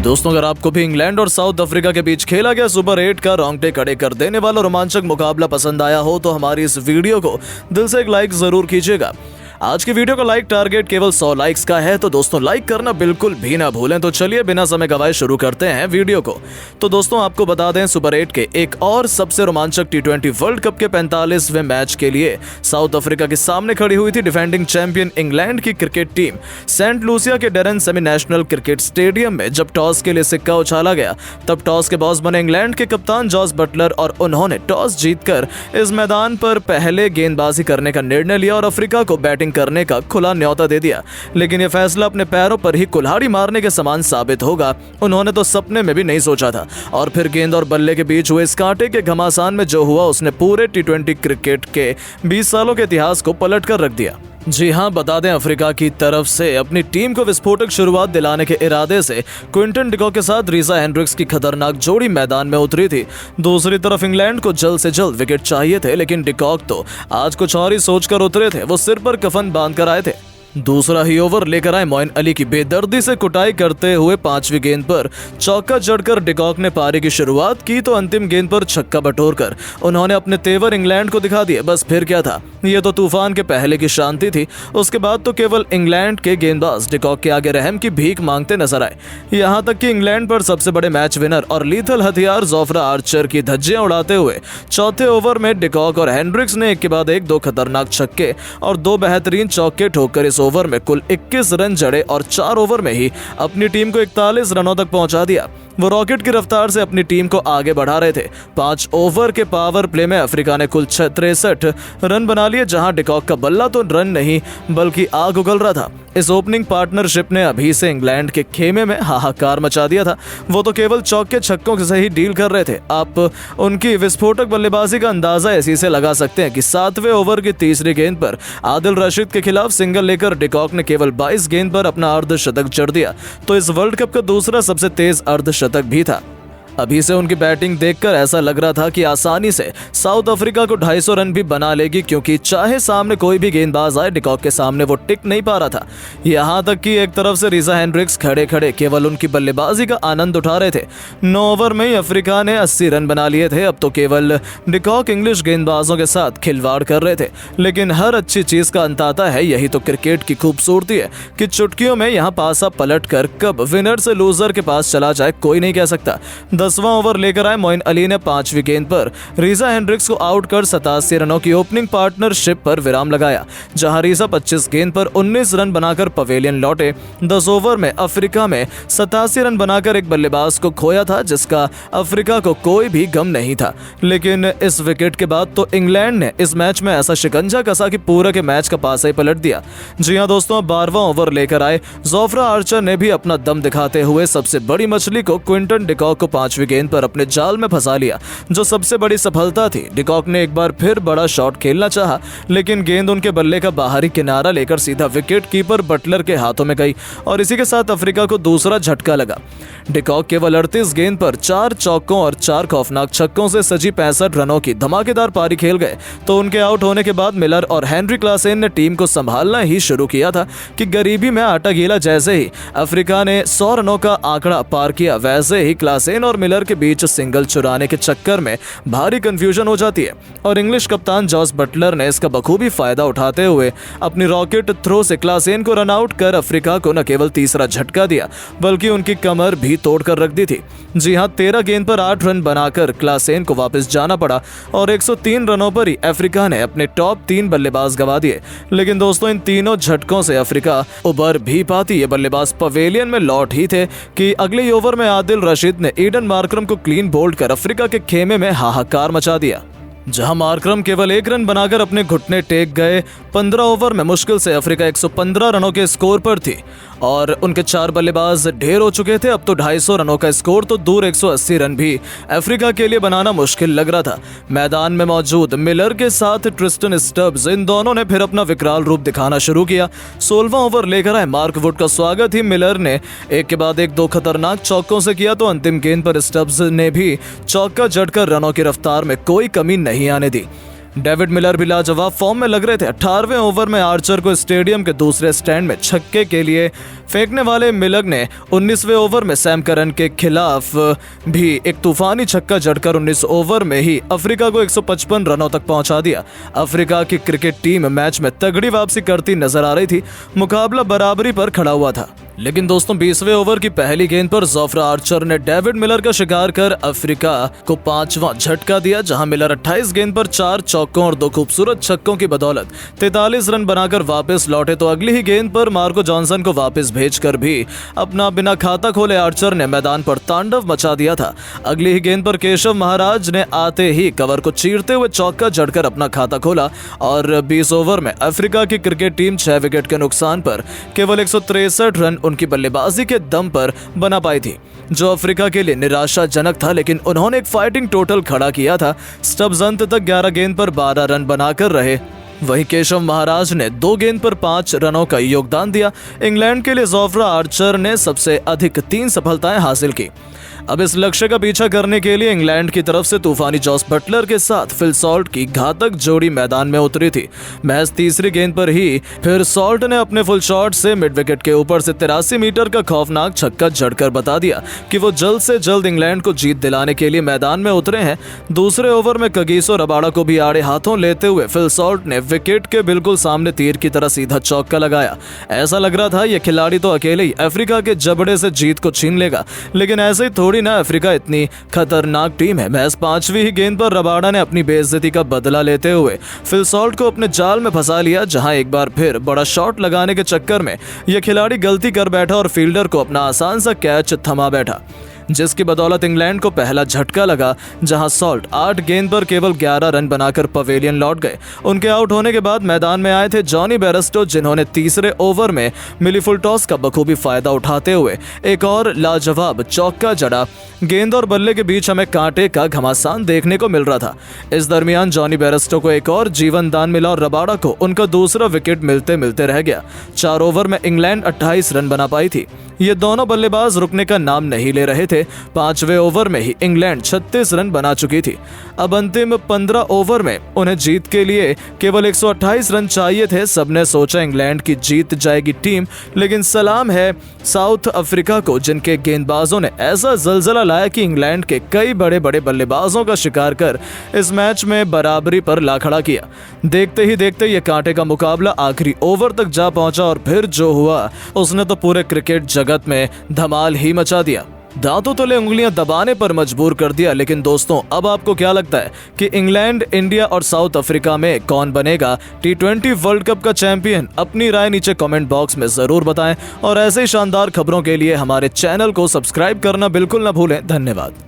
दोस्तों, अगर आपको भी इंग्लैंड और साउथ अफ्रीका के बीच खेला गया सुपर 8 का रोंगटे खड़े कर देने वाला रोमांचक मुकाबला पसंद आया हो तो हमारी इस वीडियो को दिल से एक लाइक जरूर कीजिएगा। आज की वीडियो का लाइक टारगेट केवल 100 लाइक्स का है, तो दोस्तों लाइक करना बिल्कुल भी ना भूलें। तो चलिए बिना समय गवाए शुरू करते हैं वीडियो को। तो दोस्तों आपको बता दें, सुपर 8 के एक और सबसे रोमांचक T20 वर्ल्ड कप के 45वें मैच के लिए साउथ अफ्रीका के सामने खड़ी हुई थी डिफेंडिंग चैंपियन इंग्लैंड की क्रिकेट टीम। सेंट लूसिया के डरन सेमी नेशनल क्रिकेट स्टेडियम में जब टॉस के लिए सिक्का उछाला गया, तब टॉस के बॉस बने इंग्लैंड के कप्तान जॉस बटलर और उन्होंने टॉस जीतकर इस मैदान पर पहले गेंदबाजी करने का निर्णय लिया और अफ्रीका को बैटिंग करने का खुला न्योता दे दिया। लेकिन यह फैसला अपने पैरों पर ही कुल्हाड़ी मारने के समान साबित होगा, उन्होंने तो सपने में भी नहीं सोचा था। और फिर गेंद और बल्ले के बीच हुए इस कांटे के घमासान में जो हुआ, उसने पूरे T20 क्रिकेट के 20 सालों के इतिहास को पलट कर रख दिया। जी हां, बता दें, अफ्रीका की तरफ से अपनी टीम को विस्फोटक शुरुआत दिलाने के इरादे से क्विंटन डिकॉक के साथ रीसा हेंड्रिक्स की खतरनाक जोड़ी मैदान में उतरी थी। दूसरी तरफ इंग्लैंड को जल्द से जल्द विकेट चाहिए थे, लेकिन डिकॉक तो आज कुछ और ही सोचकर उतरे थे। वो सिर पर कफन बांधकर आए थे। दूसरा ही ओवर लेकर आए मोइन अली की बेदर्दी से कुटाई करते हुए 5वीं गेंद पर चौका जड़कर डिकॉक ने पारी की शुरुआत की, तो अंतिम गेंद पर छक्का बटोरकर उन्होंने अपने तेवर इंग्लैंड को दिखा दिए। बस फिर क्या था, ये तो तूफान के पहले की शांति थी। उसके बाद तो केवल इंग्लैंड के गेंदबाज डिकॉक के आगे रहम की भीख मांगते नजर आए। यहाँ तक कि इंग्लैंड पर सबसे बड़े मैच विनर और लीथल हथियार जोफ्रा आर्चर की धज्जियां उड़ाते हुए चौथे ओवर में डिकॉक और हेंड्रिक्स ने एक के बाद एक 2 खतरनाक छक्के और 2 बेहतरीन चौके ठोककर इस ओवर में कुल 21 रन जड़े और 4 ओवर में ही अपनी टीम को 41 रनों तक पहुंचा दिया। वो रॉकेट की रफ्तार से अपनी टीम को आगे बढ़ा रहे थे। 5 ओवर के पावर प्ले में अफ्रीका ने कुल 63 रन बना लिए, जहां डिकॉक का बल्ला तो रन नहीं बल्कि आग उगल रहा था। इस ओपनिंग पार्टनरशिप ने अभी से इंग्लैंड के खेमे में हाहाकार मचा दिया था। वो तो केवल चौके छक्कों से ही डील कर रहे थे। आप उनकी विस्फोटक बल्लेबाजी का अंदाजा इसी से लगा सकते हैं कि 7वें ओवर की तीसरी गेंद पर आदिल रशीद के खिलाफ सिंगल लेकर डिकॉक ने केवल 22 गेंद पर अपना अर्धशतक जड़ दिया, तो इस वर्ल्ड कप का दूसरा सबसे तेज अर्धशतक भी था। अभी से उनकी बैटिंग देखकर ऐसा लग रहा था कि आसानी से साउथ अफ्रीका को 250 रन भी बना लेगी, क्योंकि चाहे सामने कोई भी गेंदबाज आए, डिकॉक के सामने वो टिक नहीं पा रहा था। यहाँ तक कि एक तरफ से रीसा हेंड्रिक्स खड़े खड़े केवल उनकी बल्लेबाजी का आनंद उठा रहे थे। 9 ओवर में ही अफ्रीका ने 80 रन बना लिए थे। अब तो केवल डिकॉक इंग्लिश गेंदबाजों के साथ खिलवाड़ कर रहे थे। लेकिन हर अच्छी चीज का अंत आता है, यही तो क्रिकेट की खूबसूरती है कि चुटकियों में यहाँ पासा पलट कर कब विनर से लूजर के पास चला जाए कोई नहीं कह सकता। 10वां ओवर लेकर आए मोइन अली ने 5वीं गेंद पर रीसा हेंड्रिक्स को आउट कर 87 रनों की ओपनिंग पार्टनरशिप पर विराम लगाया, जहां रीसा 25 गेंद पर 19 रन बनाकर पवेलियन लौटे। 10 ओवर में अफ्रीका में 87 रन बनाकर एक बल्लेबाज को खोया था, जिसका अफ्रीका को कोई भी गम नहीं था। लेकिन इस विकेट के बाद तो इंग्लैंड ने इस मैच में ऐसा शिकंजा कसा कि पूरे के मैच का पासा ही पलट दिया। जी हां दोस्तों, 12वां ओवर लेकर आए जोफ्रा आर्चर ने भी अपना दम दिखाते हुए सबसे बड़ी मछली को क्विंटन डिकॉक को 5वीं गेंद पर अपने जाल में फंसा लिया, जो सबसे बड़ी सफलता थी। डिकॉक ने एक बार फिर बड़ा शॉट खेलना चाहा, लेकिन गेंद उनके बल्ले का बाहरी किनारा लेकर सीधा विकेट कीपर बटलर के हाथों में गई और इसी के साथ अफ्रीका को दूसरा झटका लगा। डिकॉक केवल 38 गेंद पर 4 चौकों और 4 खौफनाक छक्कों से सजी 65 रनों की धमाकेदार पारी खेल गए। तो उनके आउट होने के बाद मिलर और हेनरी क्लासेन ने टीम को संभालना ही शुरू किया था कि गरीबी में आटा गीला। जैसे ही अफ्रीका ने 100 रनों का आंकड़ा पार किया, वैसे ही क्लासेन और मिलर के बीच सिंगल चुराने के चक्कर में भारी कंफ्यूजन हो जाती है और इंग्लिश कप्तान जॉस बटलर ने इसका बखूबी फायदा उठाते हुए अपनी रॉकेट थ्रो से क्लासेन को रन आउट कर अफ्रीका को न केवल तीसरा झटका दिया, बल्कि उनकी कमर भी तोड़ कर रख दी थी। जी हां, 13 गेंद पर 8 रन बनाकर क्लासेन को वापस जाना पड़ा और 103 रनों पर ही अफ्रीका ने अपने टॉप 3 बल्लेबाज गंवा दिए। लेकिन दोस्तों, इन तीनों झटकों से अफ्रीका उबर भी पाती। ये बल्लेबाज पवेलियन में लौट ही थे कि अगले ही ओवर में आदिल रशीद ने ईडन मार्करम को क्लीन बोल्ड कर अफ्रीका के खेमे में हाहाकार मचा दिया, जहां मार्करम केवल 1 रन बनाकर अपने घुटने टेक गए। 15 ओवर में मुश्किल से अफ्रीका 115 रनों के स्कोर पर थी और उनके 4 बल्लेबाज ढेर हो चुके थे। अब तो 250 रनों का स्कोर तो दूर 180 रन भी अफ्रीका के लिए बनाना मुश्किल लग रहा था। मैदान में मौजूद मिलर के साथ ट्रिस्टन स्टब्स, इन दोनों ने फिर अपना विकराल रूप दिखाना शुरू किया। 16वां ओवर लेकर आए मार्क वुड का स्वागत ही मिलर ने एक के बाद एक 2 खतरनाक चौकों से किया, तो अंतिम गेंद पर स्टब्स ने भी चौका जड़कर रनों की रफ्तार में कोई कमी नहीं आने दी। डेविड मिलर भी लाजवाब फॉर्म में लग रहे थे। 18वें ओवर में आर्चर को स्टेडियम के दूसरे स्टैंड में छक्के के लिए फेंकने वाले मिलर ने 19वें ओवर में सैम करन के खिलाफ भी एक तूफानी छक्का जड़कर 19 ओवर में ही अफ्रीका को 155 रनों तक पहुंचा दिया। अफ्रीका की क्रिकेट टीम मैच में तगड़ी वापसी करती नजर आ रही थी। मुकाबला बराबरी पर खड़ा हुआ था, लेकिन दोस्तों 20वें ओवर की पहली गेंद पर जोफ्रा आर्चर ने डेविड मिलर का शिकार कर अफ्रीका को 5वां झटका दिया, जहां मिलर 28 गेंद पर 4 चौकों और 2 खूबसूरत छक्कों की बदौलत 43 रन बनाकर वापस लौटे। तो अगली ही गेंद पर मार्को जॉनसन को वापस भेजकर भी अपना बिना खाता खोले आर्चर ने मैदान पर तांडव मचा दिया था। अगली ही गेंद पर केशव महाराज ने आते ही कवर को चीरते हुए चौका जड़कर अपना खाता खोला और 20 ओवर में अफ्रीका की क्रिकेट टीम 6 विकेट के नुकसान पर केवल 163 रन उनकी बल्लेबाजी के दम पर बना पाई थी, जो अफ्रीका के लिए निराशाजनक था। लेकिन उन्होंने एक फाइटिंग टोटल खड़ा किया था। स्टब्स अंत तक 11 गेंद पर 12 रन बनाकर रहे। वहीं केशव महाराज ने 2 गेंद पर 5 रनों का योगदान दिया। इंग्लैंड के लिए जोफ्रा आर्चर ने सबसे अधिक 3 सफलताएं हासिल की। अब इस लक्ष्य का पीछा करने के लिए इंग्लैंड की तरफ से तूफानी जॉस बटलर के साथ फिल सॉल्ट की घातक जोड़ी मैदान में उतरी थी। मैच तीसरी गेंद पर ही फिर सॉल्ट ने अपने फुल शॉट से मिड विकेट के ऊपर से 83 मीटर का खौफनाक छक्का जड़कर बता दिया कि वो जल्द से जल्द इंग्लैंड को जीत दिलाने के लिए मैदान में उतरे हैं। दूसरे ओवर में कगिसो रबाड़ा को भी आड़े हाथों लेते हुए फिल सॉल्ट ने विकेट के बिल्कुल सामने तीर की तरह सीधा चौका लगाया। ऐसा लग रहा था ये खिलाड़ी तो अकेले ही अफ्रीका के जबड़े से जीत को छीन लेगा, लेकिन ऐसे ही थोड़ी ना अफ्रीका इतनी खतरनाक टीम है। महज 5वीं ही गेंद पर रबाड़ा ने अपनी बेइज्जती का बदला लेते हुए फिल सॉल्ट को अपने जाल में फंसा लिया, जहां एक बार फिर बड़ा शॉट लगाने के चक्कर में यह खिलाड़ी गलती कर बैठा और फील्डर को अपना आसान सा कैच थमा बैठा, जिसकी बदौलत इंग्लैंड को पहला झटका लगा, जहां सॉल्ट 8 गेंद पर केवल 11 रन बनाकर पवेलियन लौट गए। उनके आउट होने के बाद मैदान में आए थे जॉनी बेयरस्टो, जिन्होंने तीसरे ओवर में मिली फुल टॉस का बखूबी फायदा उठाते हुए एक और लाजवाब चौका जड़ा। गेंद और बल्ले के बीच हमें कांटे का घमासान देखने को मिल रहा था। इस दरमियान जॉनी बेयरस्टो को एक और जीवन दान मिला और रबाड़ा को उनका दूसरा विकेट मिलते मिलते रह गया। 4 ओवर में इंग्लैंड 28 रन बना पाई थी। ये दोनों बल्लेबाज रुकने का नाम नहीं ले रहे थे। 5वें ओवर में ही इंग्लैंड 36 रन बना चुकी थी। अब अंतिम 15 ओवर में उन्हें जीत के लिए केवल 128 रन चाहिए थे। सबने सोचा इंग्लैंड की जीत जाएगी टीम, लेकिन सलाम है साउथ अफ्रीका को, जिनके गेंदबाजों ने ऐसा जलजला लाया कि इंग्लैंड के कई बड़े बड़े बल्लेबाजों का शिकार कर इस मैच में बराबरी पर ला खड़ा किया। देखते ही देखते ये कांटे का मुकाबला आखिरी ओवर तक जा पहुंचा और फिर जो हुआ उसने तो पूरे क्रिकेट जगत में धमाल ही मचा दिया, दांतों तले उंगलियां दबाने पर मजबूर कर दिया। लेकिन दोस्तों, अब आपको क्या लगता है कि इंग्लैंड, इंडिया और साउथ अफ्रीका में कौन बनेगा T20 वर्ल्ड कप का चैंपियन? अपनी राय नीचे कमेंट बॉक्स में जरूर बताएं और ऐसे ही शानदार खबरों के लिए हमारे चैनल को सब्सक्राइब करना बिल्कुल ना भूलें। धन्यवाद।